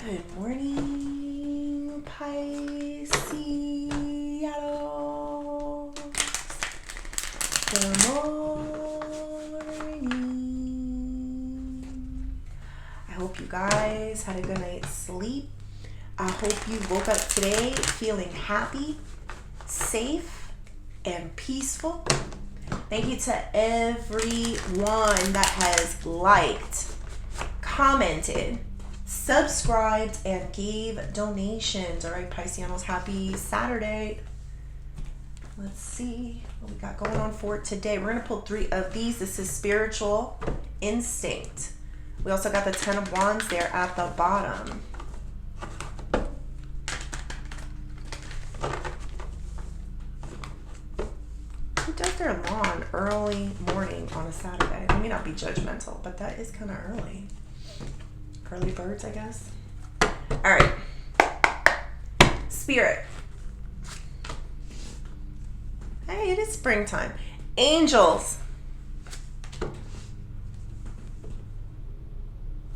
Good morning, Pisces. Good morning. I hope you guys had a good night's sleep. I hope you woke up today feeling happy, safe, and peaceful. Thank you to everyone that has liked, commented, subscribed, and gave donations. All right, Pisceanos, happy Saturday. Let's see what we got going on for today. We're going to pull 3 of these. This is spiritual instinct. We also got the 10 of Wands there at the bottom. Who does their lawn early morning on a Saturday? I may not be judgmental, but that is kind of early. Early birds, I guess. All right. Spirit. Hey, it is springtime. Angels.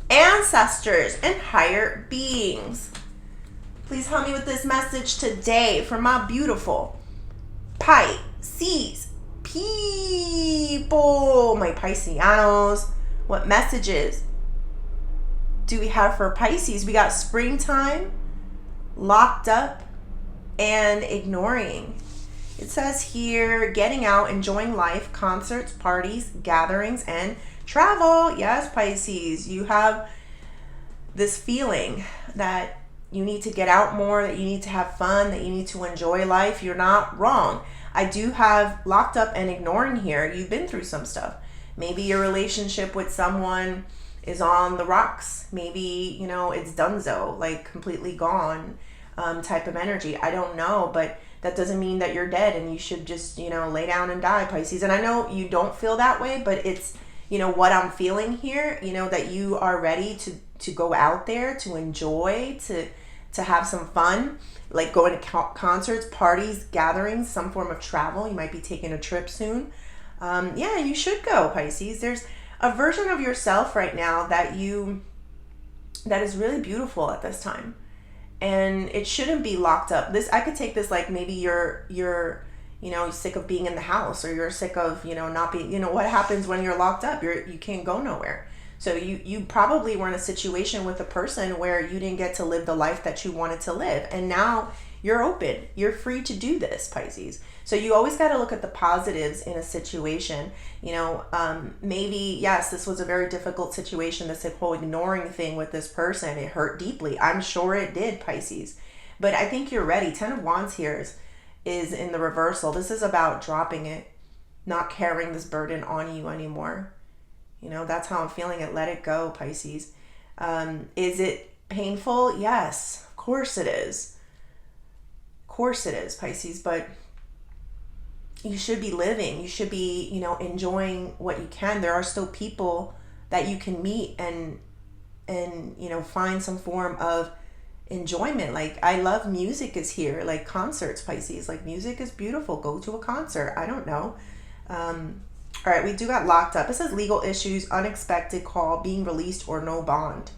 Ancestors and higher beings. Please help me with this message today for my beautiful Pisces people. My Pisceanos. What messages do we have for Pisces? We got springtime, locked up, and ignoring. It says here, getting out, enjoying life, concerts, parties, gatherings, and travel. Yes, Pisces, you have this feeling that you need to get out more, that you need to have fun, that you need to enjoy life. You're not wrong. I do have locked up and ignoring here. You've been through some stuff. Maybe your relationship with someone is on the rocks. Maybe, it's donezo, like completely gone type of energy. I don't know, but that doesn't mean that you're dead and you should just, lay down and die, Pisces. And I know you don't feel that way, but it's, what I'm feeling here, that you are ready to go out there, to enjoy, to have some fun, like going to concerts, parties, gatherings, some form of travel. You might be taking a trip soon. Yeah, you should go, Pisces. There's a version of yourself right now that is really beautiful at this time, and it shouldn't be locked up. I could take this like maybe you're sick of being in the house, or you're sick of not being, what happens when you're locked up? You can't go nowhere. So you probably were in a situation with a person where you didn't get to live the life that you wanted to live, and now you're open. You're free to do this, Pisces. So you always got to look at the positives in a situation. Maybe, yes, this was a very difficult situation, this whole ignoring thing with this person. It hurt deeply. I'm sure it did, Pisces. But I think you're ready. 10 of Wands here is in the reversal. This is about dropping it, not carrying this burden on you anymore. That's how I'm feeling it. Let it go, Pisces. Is it painful? Yes, of course it is. Of course it is, Pisces. But you should be living. You should be, enjoying what you can. There are still people that you can meet and find some form of enjoyment. Like, I love music is here, like concerts, Pisces. Like, music is beautiful. Go to a concert. I don't know. All right, we do got locked up. It says legal issues, unexpected call, being released, or no bond.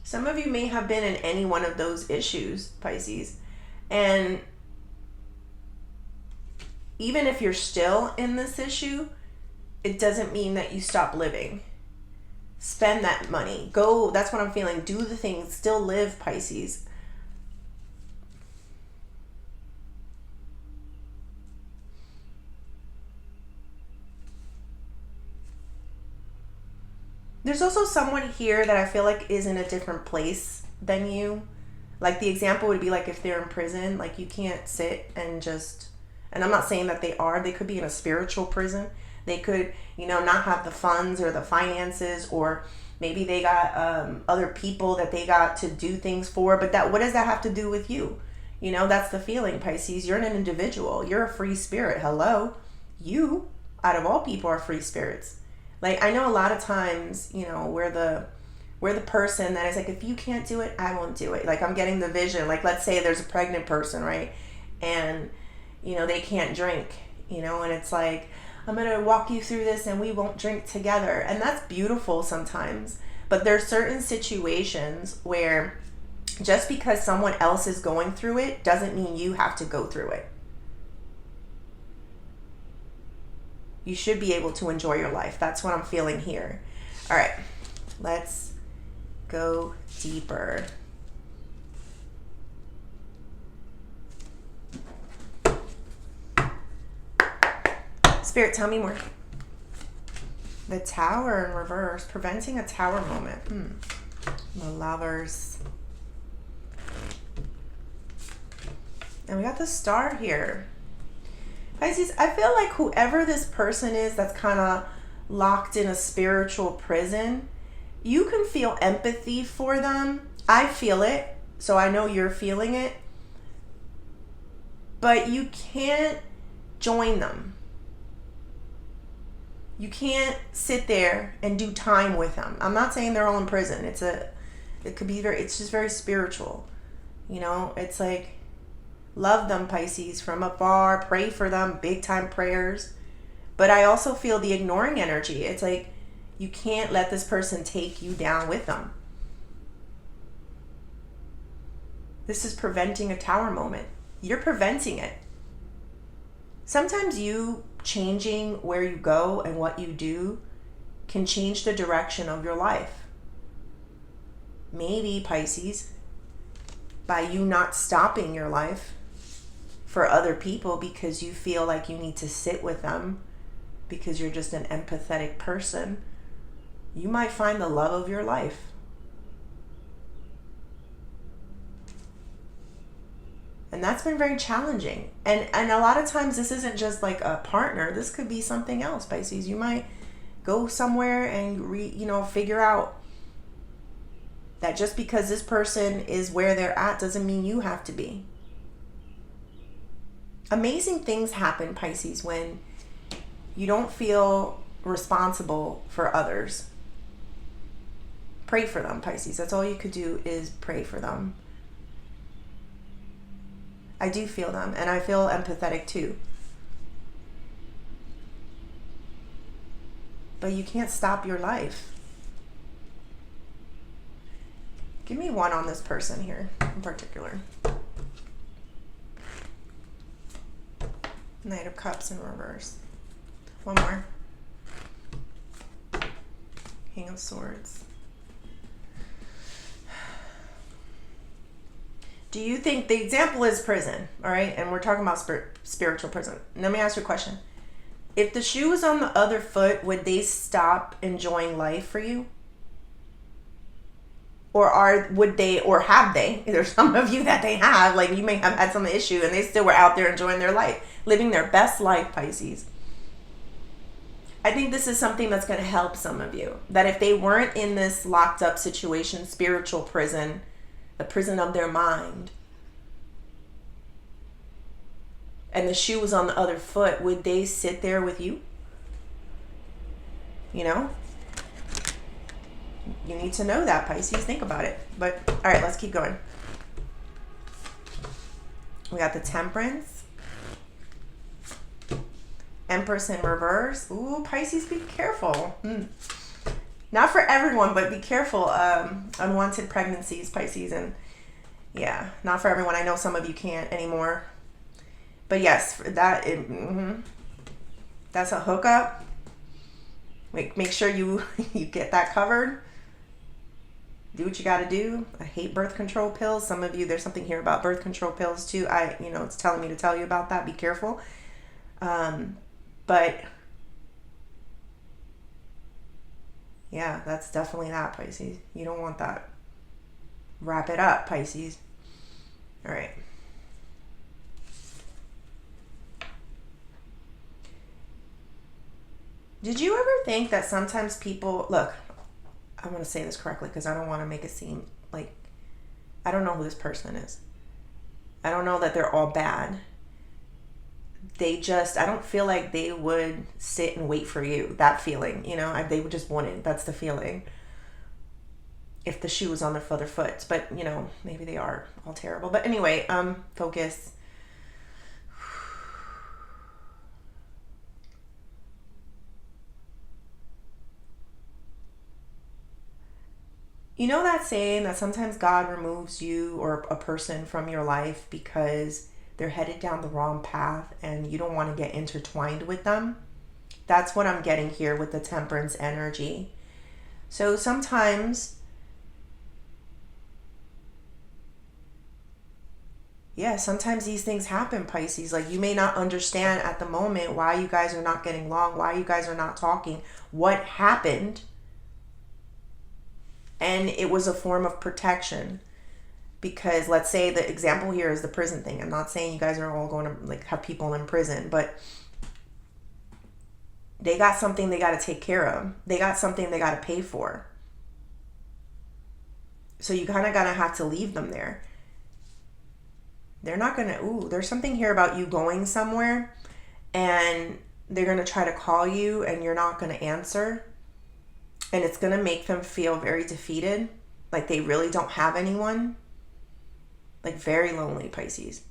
Some of you may have been in any one of those issues, Pisces. And even if you're still in this issue, it doesn't mean that you stop living. Spend that money. Go, that's what I'm feeling. Do the things, still live, Pisces. There's also someone here that I feel like is in a different place than you. Like, the example would be like if they're in prison, like you can't sit and just, and I'm not saying that they could be in a spiritual prison. They could, not have the funds or the finances, or maybe they got other people that they got to do things for. But what does that have to do with you? That's the feeling, Pisces. You're an individual. You're a free spirit. Hello. You, out of all people, are free spirits. Like, I know a lot of times, we're the person that is like, if you can't do it, I won't do it. Like, I'm getting the vision. Like, let's say there's a pregnant person, right? And, they can't drink, and it's like, I'm going to walk you through this and we won't drink together. And that's beautiful sometimes. But there's certain situations where just because someone else is going through it doesn't mean you have to go through it. You should be able to enjoy your life. That's what I'm feeling here. All right, let's go deeper. Spirit, tell me more. The Tower in reverse, preventing a Tower moment. The Lovers. And we got the Star here. Pisces, I feel like whoever this person is that's kind of locked in a spiritual prison, you can feel empathy for them. I feel it, so I know you're feeling it. But you can't join them. You can't sit there and do time with them. I'm not saying they're all in prison. It's just very spiritual. You know, it's like, love them, Pisces, from afar, pray for them, big time prayers. But I also feel the ignoring energy. It's like, you can't let this person take you down with them. This is preventing a Tower moment. You're preventing it. Sometimes you changing where you go and what you do can change the direction of your life. Maybe, Pisces, by you not stopping your life for other people because you feel like you need to sit with them because you're just an empathetic person, you might find the love of your life. And that's been very challenging. And a lot of times this isn't just like a partner. This could be something else, Pisces. You might go somewhere and figure out that just because this person is where they're at doesn't mean you have to be. Amazing things happen, Pisces, when you don't feel responsible for others. Pray for them, Pisces. That's all you could do is pray for them. I do feel them, and I feel empathetic too. But you can't stop your life. Give me one on this person here in particular. Knight of Cups in reverse. One more. King of Swords. Do you think, the example is prison, all right? And we're talking about spiritual prison. Let me ask you a question. If the shoe was on the other foot, would they stop enjoying life for you? Or have they? There's some of you that they have, like you may have had some issue and they still were out there enjoying their life, living their best life, Pisces. I think this is something that's going to help some of you. That if they weren't in this locked up situation, spiritual prison, the prison of their mind, and the shoe was on the other foot, would they sit there with you? You know? You need to know that, Pisces. Think about it. But, all right, let's keep going. We got the Temperance. Empress in reverse. Ooh, Pisces, be careful. Not for everyone, but be careful. Unwanted pregnancies, Pisces. And yeah, not for everyone. I know some of you can't anymore. But yes, that's a hookup. Make sure you get that covered. Do what you got to do. I hate birth control pills. Some of you, there's something here about birth control pills too. It's telling me to tell you about that. Be careful. But yeah, that's definitely that, Pisces. You don't want that. Wrap it up, Pisces. All right. Did you ever think that sometimes people, look, I want to say this correctly because I don't want to make it seem like, I don't know who this person is. I don't know that they're all bad. I don't feel like they would sit and wait for you. That feeling, they would just wouldn't. That's the feeling. If the shoe was on their other foot. But, maybe they are all terrible. But anyway, focus. You know that saying that sometimes God removes you or a person from your life because they're headed down the wrong path and you don't want to get intertwined with them? That's what I'm getting here with the temperance energy. So sometimes, yeah, sometimes these things happen, Pisces. Like, you may not understand at the moment why you guys are not getting along, why you guys are not talking, what happened. And it was a form of protection. Because let's say the example here is the prison thing. I'm not saying you guys are all going to like have people in prison, but they got something they got to take care of. They got something they got to pay for. So you kind of got to have to leave them there. They're not going to, there's something here about you going somewhere and they're going to try to call you and you're not going to answer. And it's going to make them feel very defeated. Like they really don't have anyone. Like very lonely, Pisces.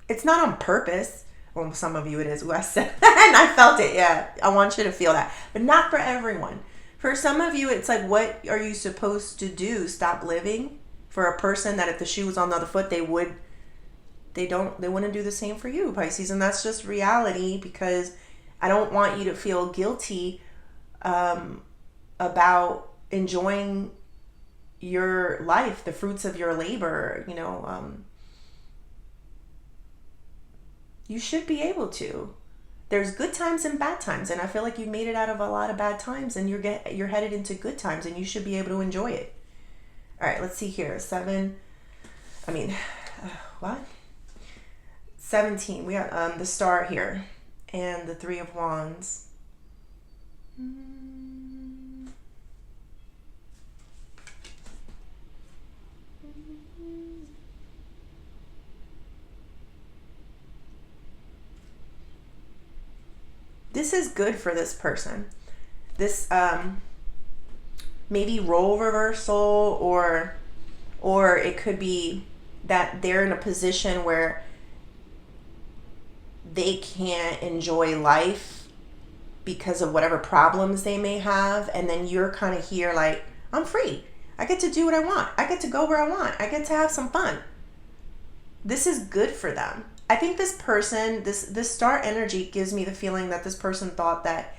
It's not on purpose. Well, some of you it is. I said that and I felt it. Yeah, I want you to feel that. But not for everyone. For some of you, it's like, what are you supposed to do? Stop living? For a person that if the shoe was on the other foot, they wouldn't do the same for you, Pisces. And that's just reality, because I don't want you to feel guilty about enjoying your life, the fruits of your labor. You should be able to. There's good times and bad times, and I feel like you made it out of a lot of bad times, and you're headed into good times, and you should be able to enjoy it. All right, let's see here. 17. We got the Star here and the Three of Wands. This is good for this person. This maybe role reversal, or it could be that they're in a position where they can't enjoy life because of whatever problems they may have, and then you're kind of here like, I'm free. I get to do what I want. I get to go where I want. I get to have some fun. This is good for them. I think this person, this Star energy gives me the feeling that this person thought that,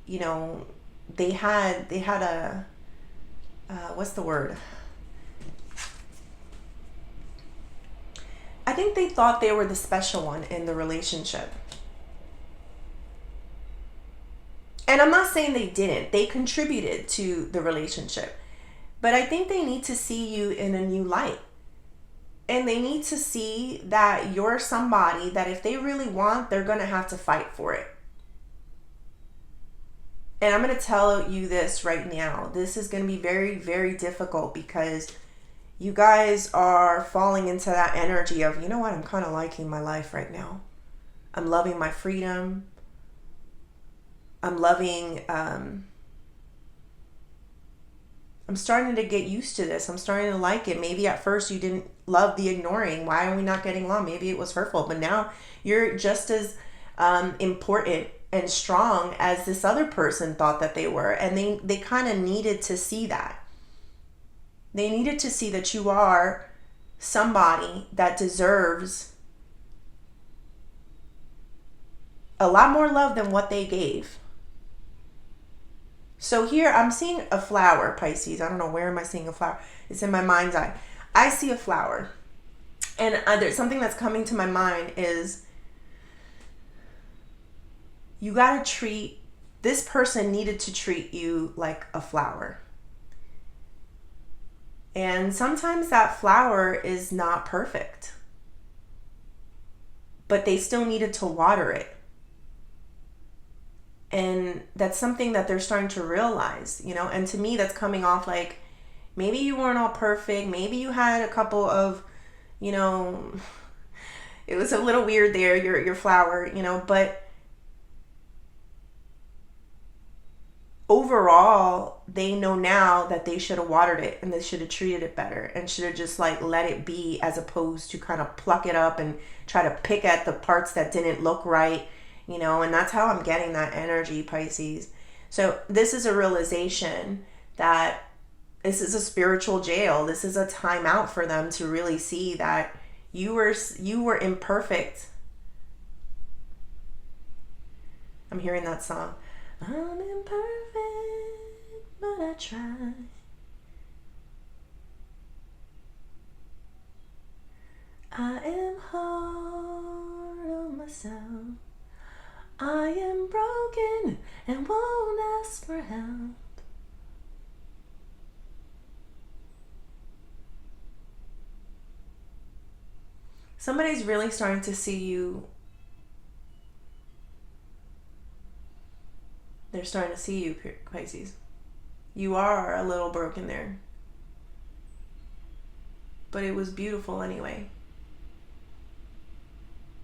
they had a, what's the word? I think they thought they were the special one in the relationship. And I'm not saying they didn't. They contributed to the relationship. But I think they need to see you in a new light. And they need to see that you're somebody that if they really want, they're going to have to fight for it. And I'm going to tell you this right now. This is going to be very, very difficult, because you guys are falling into that energy of, you know what, I'm kind of liking my life right now. I'm loving my freedom. I'm loving, I'm starting to get used to this. I'm starting to like it. Maybe at first you didn't love the ignoring. Why are we not getting along? Maybe it was hurtful. But now you're just as important and strong as this other person thought that they were. And they kind of needed to see that. They needed to see that you are somebody that deserves a lot more love than what they gave. So here I'm seeing a flower, Pisces. I don't know, where am I seeing a flower? It's in my mind's eye. I see a flower. And there's something that's coming to my mind is you got to treat, this person needed to treat you like a flower. And sometimes that flower is not perfect, but they still needed to water it. And that's something that they're starting to realize, and to me that's coming off like, maybe you weren't all perfect. Maybe you had a couple of, it was a little weird there, your flower, but overall, they know now that they should have watered it and they should have treated it better and should have just like let it be, as opposed to kind of pluck it up and try to pick at the parts that didn't look right, and that's how I'm getting that energy, Pisces. So this is a realization that this is a spiritual jail. This is a time out for them to really see that you were imperfect. I'm hearing that song. I'm imperfect, but I try. I am hard on myself. I am broken and won't ask for help. Somebody's really starting to see you. They're starting to see you, Pisces. You are a little broken there. But it was beautiful anyway.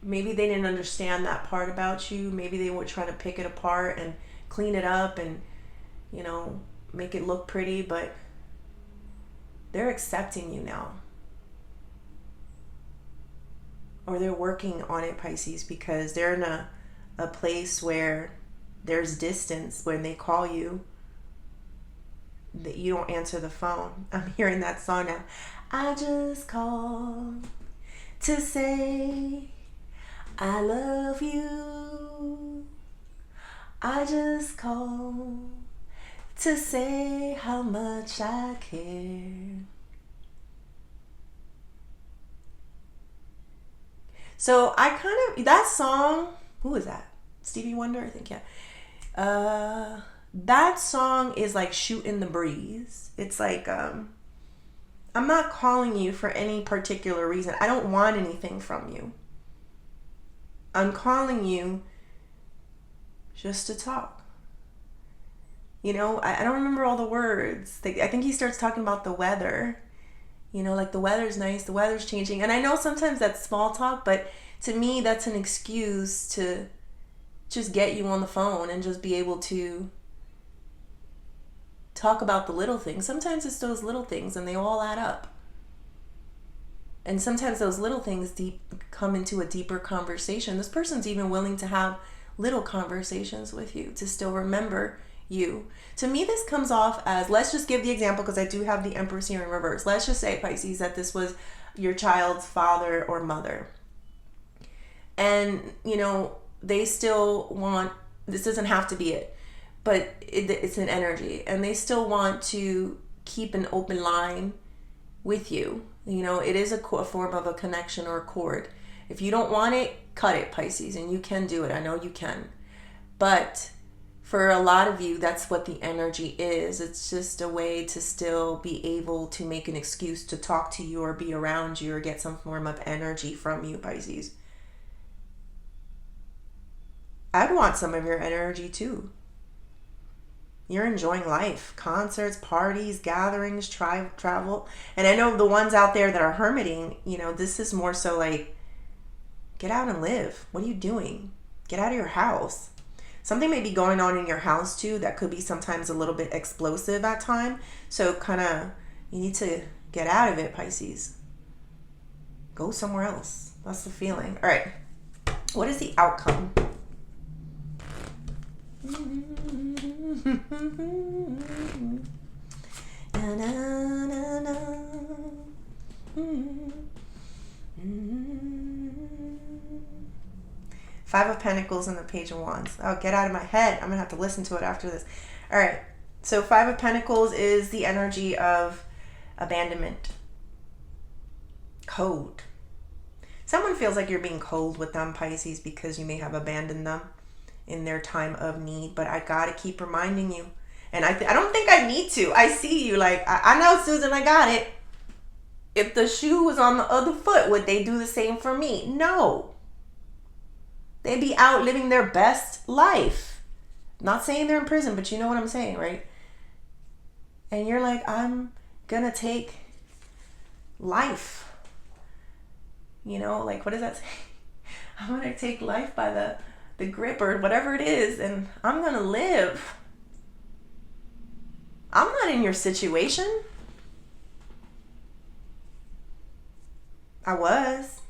Maybe they didn't understand that part about you. Maybe they were trying to pick it apart and clean it up and, make it look pretty. But they're accepting you now. Or they're working on it, Pisces, because they're in a place where there's distance. When they call you, that you don't answer the phone. I'm hearing that song now. I just called to say I love you. I just called to say how much I care. So I kind of, that song, who is that? Stevie Wonder, I think, yeah. That song is like shooting the breeze. It's like, I'm not calling you for any particular reason. I don't want anything from you. I'm calling you just to talk. I don't remember all the words. I think he starts talking about the weather. Like the weather's nice, the weather's changing. And I know sometimes that's small talk, but to me, that's an excuse to just get you on the phone and just be able to talk about the little things. Sometimes it's those little things and they all add up. And sometimes those little things come into a deeper conversation. This person's even willing to have little conversations with you to still remember you. To me, this comes off as, let's just give the example because I do have the Empress here in reverse. Let's just say, Pisces, that this was your child's father or mother. And, they still want, this doesn't have to be it, but it's an energy. And they still want to keep an open line with you. It is a form of a connection or a cord. If you don't want it, cut it, Pisces, and you can do it. I know you can. But for a lot of you, that's what the energy is. It's just a way to still be able to make an excuse to talk to you or be around you or get some form of energy from you, Pisces. I'd want some of your energy too. You're enjoying life, concerts, parties, gatherings, travel. And I know the ones out there that are hermiting, this is more so like, get out and live. What are you doing? Get out of your house. Something may be going on in your house too that could be sometimes a little bit explosive at time. So you need to get out of it, Pisces. Go somewhere else. That's the feeling. All right. What is the outcome? Five of Pentacles and the Page of Wands. Oh, get out of my head. I'm going to have to listen to it after this. All right. So Five of Pentacles is the energy of abandonment. Cold. Someone feels like you're being cold with them, Pisces, because you may have abandoned them in their time of need. But I got to keep reminding you. And I don't think I need to. I see you like, I know, Susan, I got it. If the shoe was on the other foot, would they do the same for me? No. They'd be out living their best life. Not saying they're in prison, but you know what I'm saying, right? And you're like, I'm going to take life. Like, what does that say? I'm going to take life by the grip or whatever it is, and I'm going to live. I'm not in your situation. I was.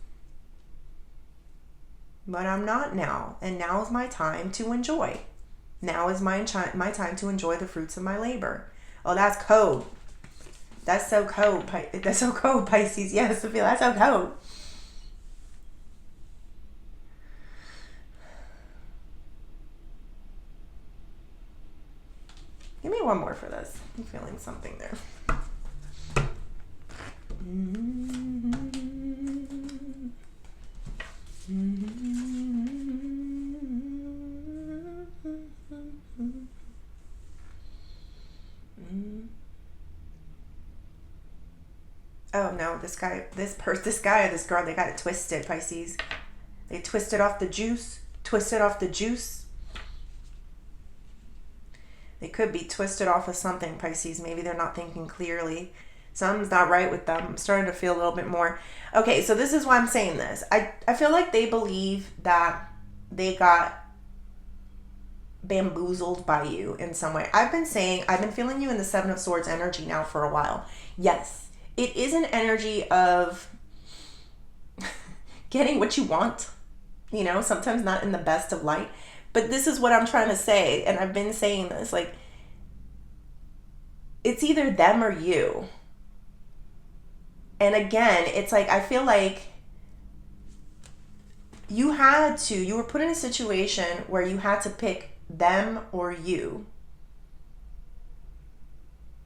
But I'm not now. And now is my time to enjoy. Now is my time to enjoy the fruits of my labor. Oh, that's cold. That's so cold. That's so cold, Pisces. Yes, Sophia, that's so cold. Give me one more for this. I'm feeling something there. Oh no, this guy or this girl, they got it twisted, Pisces. They twisted off the juice. They could be twisted off of something, Pisces. Maybe they're not thinking clearly. Something's not right with them. I'm starting to feel a little bit more. Okay, so this is why I'm saying this. I feel like they believe that they got bamboozled by you in some way. I've been feeling you in the Seven of Swords energy now for a while. Yes. It is an energy of getting what you want, sometimes not in the best of light. But this is what I'm trying to say, and I've been saying this, like, it's either them or you. And again, it's like, I feel like you were put in a situation where you had to pick them or you.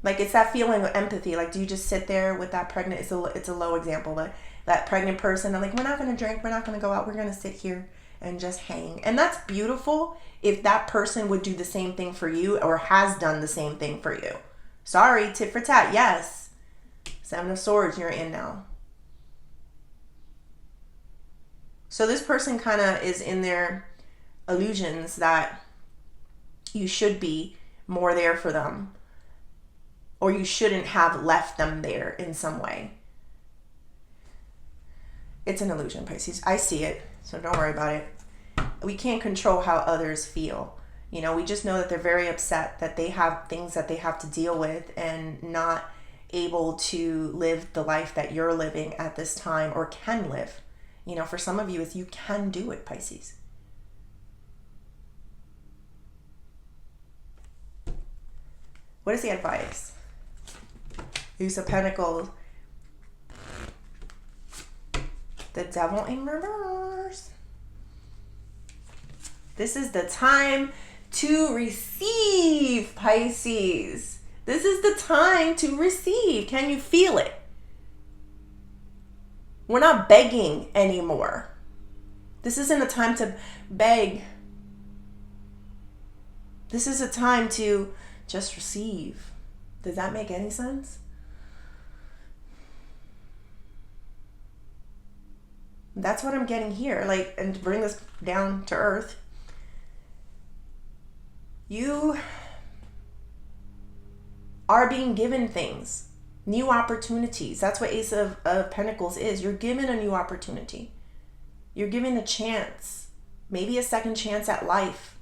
Like, it's that feeling of empathy. Like, do you just sit there with that pregnant, it's a low example, but that pregnant person, and like, we're not going to drink, we're not going to go out, we're going to sit here and just hang. And that's beautiful if that person would do the same thing for you or has done the same thing for you. Sorry, tit for tat, yes. Seven of Swords, you're in now. So this person kind of is in their illusions that you should be more there for them, or you shouldn't have left them there in some way. It's an illusion, Pisces. I see it, so don't worry about it. We can't control how others feel. We just know that they're very upset that they have things that they have to deal with and not able to live the life that you're living at this time or can live. For some of you, you can do it, Pisces. What is the advice? Ace of Pentacles. The Devil in reverse. This is the time to receive, Pisces. This is the time to receive. Can you feel it? We're not begging anymore. This isn't a time to beg. This is a time to just receive. Does that make any sense? That's what I'm getting here. Like, and to bring this down to earth, you are being given things, new opportunities. That's what Ace of Pentacles is. You're given a new opportunity. You're given a chance, maybe a second chance at life,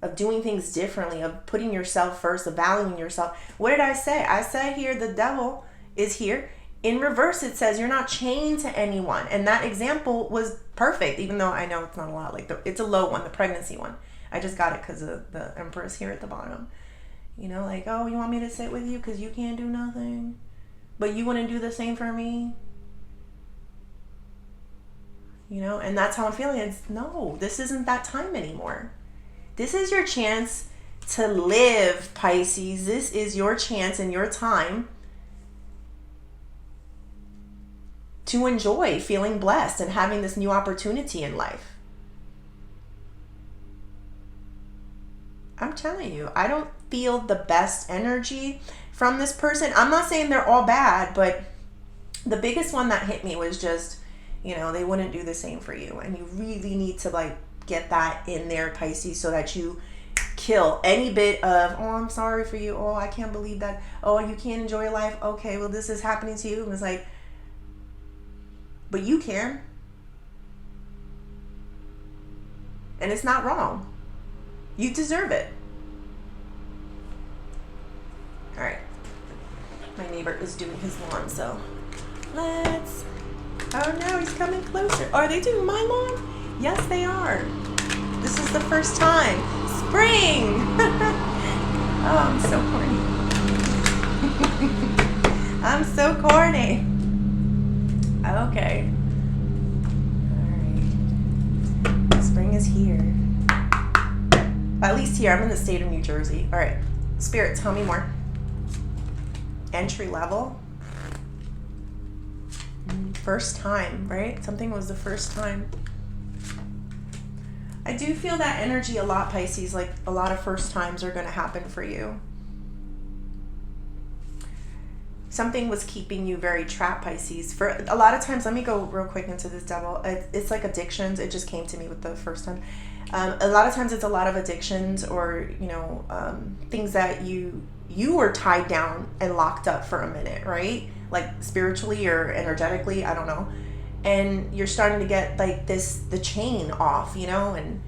of doing things differently, of putting yourself first, of valuing yourself. What did I say? I said here, the Devil is here. In reverse, it says you're not chained to anyone. And that example was perfect, even though I know it's not a lot. Like, it's a low one, the pregnancy one. I just got it because of the Empress here at the bottom. Like, oh, you want me to sit with you because you can't do nothing? But you wouldn't do the same for me? And that's how I'm feeling. It's, no, this isn't that time anymore. This is your chance to live, Pisces. This is your chance and your time to enjoy feeling blessed and having this new opportunity in life. I'm telling you, I don't feel the best energy from this person. I'm not saying they're all bad, but the biggest one that hit me was just, they wouldn't do the same for you. And you really need to get that in there, Pisces, so that you kill any bit of, oh, I'm sorry for you. Oh, I can't believe that. Oh, you can't enjoy your life. Okay, well, this is happening to you. And it's like, but you can. And it's not wrong. You deserve it. All right. My neighbor is doing his lawn, so let's... Oh no, he's coming closer. Are they doing my lawn? Yes, they are. This is the first time. Spring! Oh, I'm so horny. I'm so corny. Okay. Alright. Spring is here. At least here. I'm in the state of New Jersey. Alright. Spirit, tell me more. Entry level. First time, right? Something was the first time. I do feel that energy a lot, Pisces. Like a lot of first times are going to happen for you. Something was keeping you very trapped, Pisces. For a lot of times, let me go real quick into this devil. It's like addictions. It just came to me with the first time. A lot of times it's a lot of addictions or, things that you were tied down and locked up for a minute, right? Like spiritually or energetically, I don't know. And you're starting to get like the chain off, and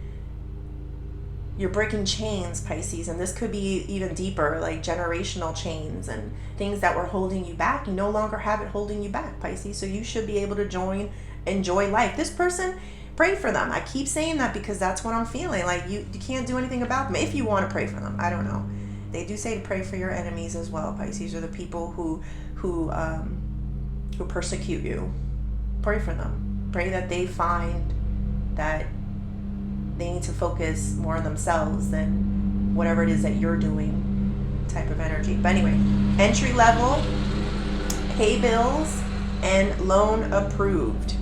you're breaking chains, Pisces, and this could be even deeper, like generational chains and things that were holding you back. You no longer have it holding you back, Pisces, so you should be able to enjoy life. This person, pray for them. I keep saying that because that's what I'm feeling. Like you can't do anything about them. If you want to pray for them, I don't know. They do say to pray for your enemies as well, Pisces, or the people who persecute you. Pray for them. Pray that they find that they need to focus more on themselves than whatever it is that you're doing type of energy. But anyway, entry level, pay bills, and loan approved.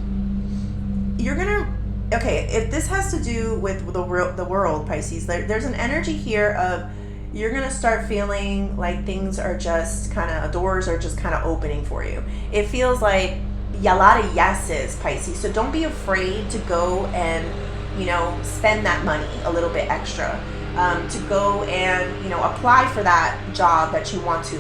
If this has to do with the world, Pisces, there's an energy here of you're going to start feeling like things are just doors are just kind of opening for you. It feels like a lot of yeses, Pisces. So don't be afraid to go and spend that money a little bit extra, to go and, apply for that job that you want to,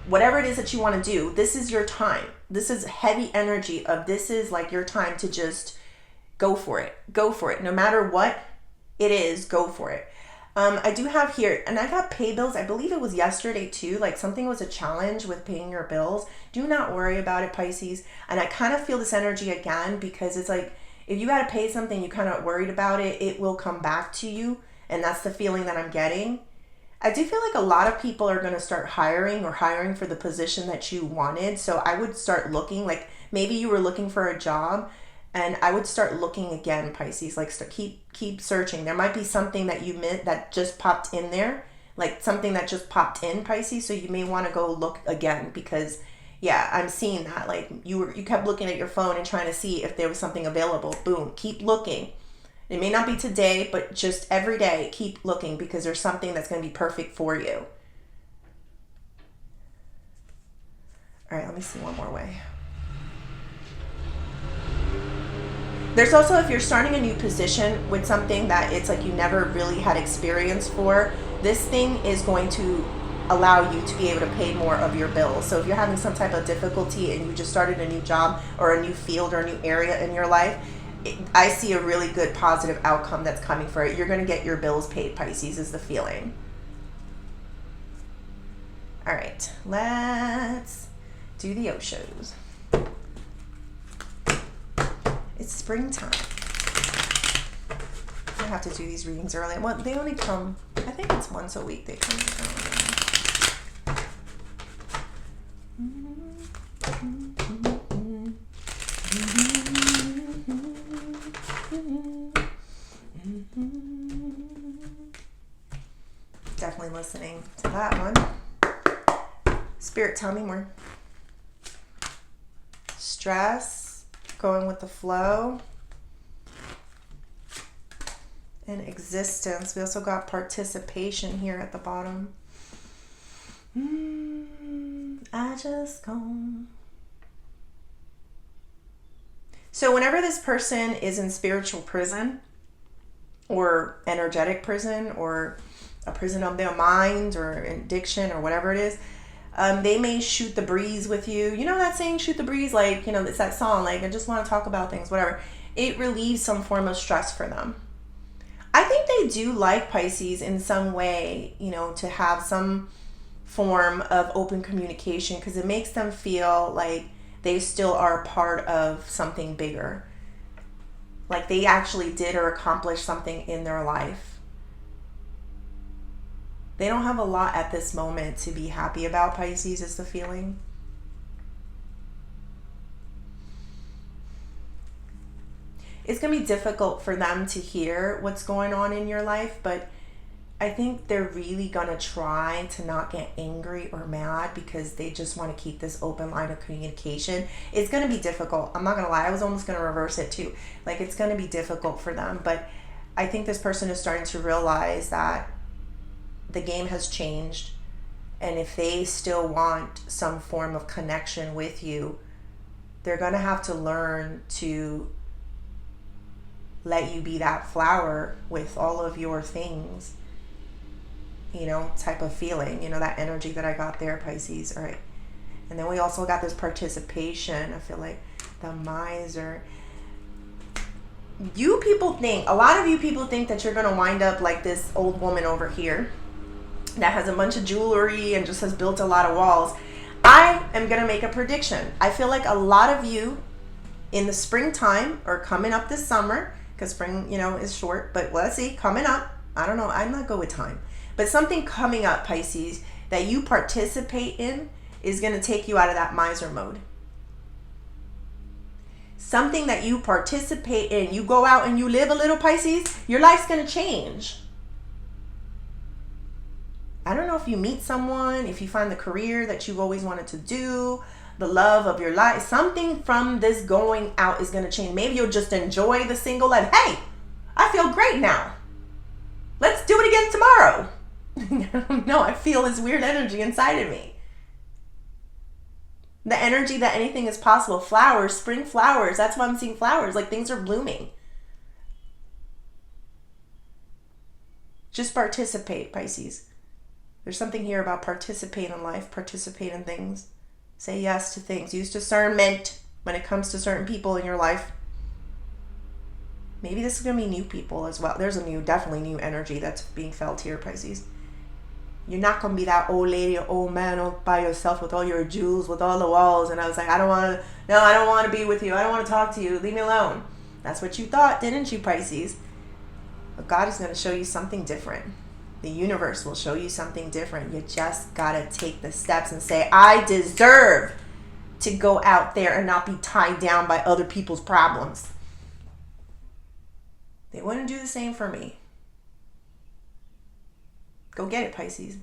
whatever it is that you want to do. This is your time. This is heavy energy of this is like your time to just go for it. Go for it. No matter what it is, go for it. I do have here, and I got pay bills. I believe it was yesterday too. Like something was a challenge with paying your bills. Do not worry about it, Pisces. And I kind of feel this energy again because it's like, if you got to pay something, you kind of worried about it, it will come back to you. And that's the feeling that I'm getting. I do feel like a lot of people are going to start hiring for the position that you wanted. So I would start looking, like maybe you were looking for a job, and I would start looking again, Pisces, like keep searching. There might be something that you missed that just popped in there, like something that just popped in, Pisces. So you may want to go look again because yeah, I'm seeing that. Like you kept looking at your phone and trying to see if there was something available. Boom, keep looking. It may not be today, but just every day, keep looking because there's something that's going to be perfect for you. All right, let me see one more way. There's also, if you're starting a new position with something that it's like you never really had experience for, this thing is going to allow you to be able to pay more of your bills. So if you're having some type of difficulty and you just started a new job or a new field or a new area in your life, I see a really good positive outcome that's coming for it. You're going to get your bills paid, Pisces, is the feeling. All right, let's do the Oshos. It's springtime. I have to do these readings early. Well, they only come, I think it's once a week they come out. Definitely listening to that one. Spirit, tell me more. Stress, going with the flow, and existence. We also got participation here at the bottom. I just go. So whenever this person is in spiritual prison or energetic prison or a prison of their mind or addiction or whatever it is, they may shoot the breeze with you. You know that saying, shoot the breeze? Like, it's that song, like, I just want to talk about things, whatever. It relieves some form of stress for them. I think they do like Pisces in some way, to have some form of open communication because it makes them feel like they still are part of something bigger. Like they actually did or accomplished something in their life. They don't have a lot at this moment to be happy about, Pisces, is the feeling. It's going to be difficult for them to hear what's going on in your life, but I think they're really going to try to not get angry or mad because they just want to keep this open line of communication. It's going to be difficult. I'm not going to lie. I was almost going to reverse it too. Like, it's going to be difficult for them, but I think this person is starting to realize that the game has changed, and if they still want some form of connection with you, they're going to have to learn to let you be that flower with all of your things, you know, type of feeling, you know, that energy that I got there, Pisces. All right. And then we also got this participation. I feel like the miser. A lot of you people think that you're going to wind up like this old woman over here that has a bunch of jewelry and just has built a lot of walls. I am going to make a prediction. I feel like a lot of you in the springtime or coming up this summer, because spring, you know, is short, but let's see, coming up. I don't know. I'm not good with time. But something coming up, Pisces, that you participate in is going to take you out of that miser mode. Something that you participate in, you go out and you live a little, Pisces, your life's going to change. I don't know if you meet someone, if you find the career that you've always wanted to do, the love of your life, something from this going out is going to change. Maybe you'll just enjoy the single life. Hey, I feel great now. Let's do it again tomorrow. No, I feel this weird energy inside of me. The energy that anything is possible. Flowers, spring flowers. That's why I'm seeing flowers. Like, things are blooming. Just participate, Pisces. There's something here about participate in life, participate in things. Say yes to things. Use discernment when it comes to certain people in your life. Maybe this is going to be new people as well. There's definitely new energy that's being felt here, Pisces. You're not going to be that old lady or old man all by yourself with all your jewels, with all the walls. And I was like, I don't want to be with you. I don't want to talk to you. Leave me alone. That's what you thought, didn't you, Pisces? But God is going to show you something different. The universe will show you something different. You just got to take the steps and say, I deserve to go out there and not be tied down by other people's problems. They wouldn't do the same for me. Go get it, Pisces.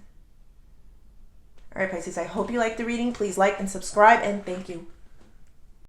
All right, Pisces, I hope you liked the reading. Please like and subscribe, and thank you.